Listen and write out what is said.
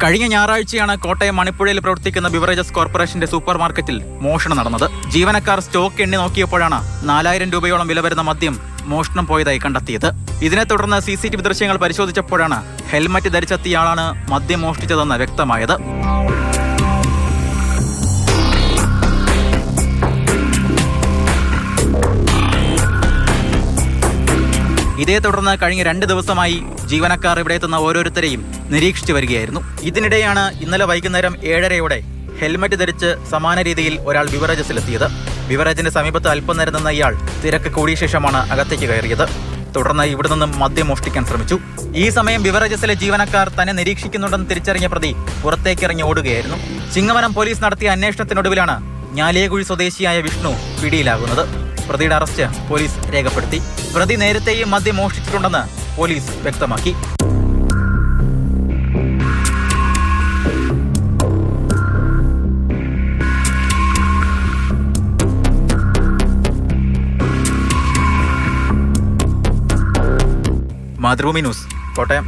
കഴിഞ്ഞ ഞായറാഴ്ചയാണ് കോട്ടയം മണിപ്പുഴയിൽ പ്രവർത്തിക്കുന്ന ബിവറേജസ് കോർപ്പറേഷന്റെ സൂപ്പർ മാർക്കറ്റിൽ മോഷണം നടന്നത്. ജീവനക്കാർ സ്റ്റോക്ക് എണ്ണി നോക്കിയപ്പോഴാണ് 4000 രൂപയോളം വില വരുന്ന മദ്യം മോഷണം പോയതായി കണ്ടെത്തിയത്. ഇതിനെ തുടർന്ന് CCTV ദൃശ്യങ്ങൾ പരിശോധിച്ചപ്പോഴാണ് ഹെൽമറ്റ് ധരിച്ചെത്തിയ ആളാണ് മദ്യം മോഷ്ടിച്ചതെന്ന് വ്യക്തമായത്. ഇതേ തുടർന്ന് കഴിഞ്ഞ 2 ദിവസമായി ജീവനക്കാർ ഇവിടെ എത്തുന്ന ഓരോരുത്തരെയും നിരീക്ഷിച്ചു വരികയായിരുന്നു. ഇതിനിടെയാണ് ഇന്നലെ വൈകുന്നേരം 7:30 ഹെൽമറ്റ് ധരിച്ച് സമാന രീതിയിൽ ഒരാൾ ബിവറേജസിലെത്തിയത്. ബിവറേജിന്റെ സമീപത്ത് അല്പനേരം നിന്ന ഇയാൾ തിരക്ക് കൂടിയ ശേഷമാണ് അകത്തേക്ക് കയറിയത്. തുടർന്ന് ഇവിടെ നിന്നും മദ്യം മോഷ്ടിക്കാൻ ശ്രമിച്ചു. ഈ സമയം ബിവറേജസിലെ ജീവനക്കാർ തന്നെ നിരീക്ഷിക്കുന്നുണ്ടെന്ന് തിരിച്ചറിഞ്ഞ പ്രതി പുറത്തേക്കിറങ്ങി ഓടുകയായിരുന്നു. ചിങ്ങവനം പോലീസ് നടത്തിയ അന്വേഷണത്തിനൊടുവിലാണ് ഞാലിയകുഴി സ്വദേശിയായ വിഷ്ണു പിടിയിലാകുന്നത്. പ്രതിയുടെ അറസ്റ്റ് പോലീസ് രേഖപ്പെടുത്തി. പ്രതി നേരത്തെയും മദ്യം മോഷ്ടിച്ചിട്ടുണ്ടെന്ന് പോലീസ് വ്യക്തമാക്കി. മാതൃഭൂമി ന്യൂസ്, കോട്ടയം.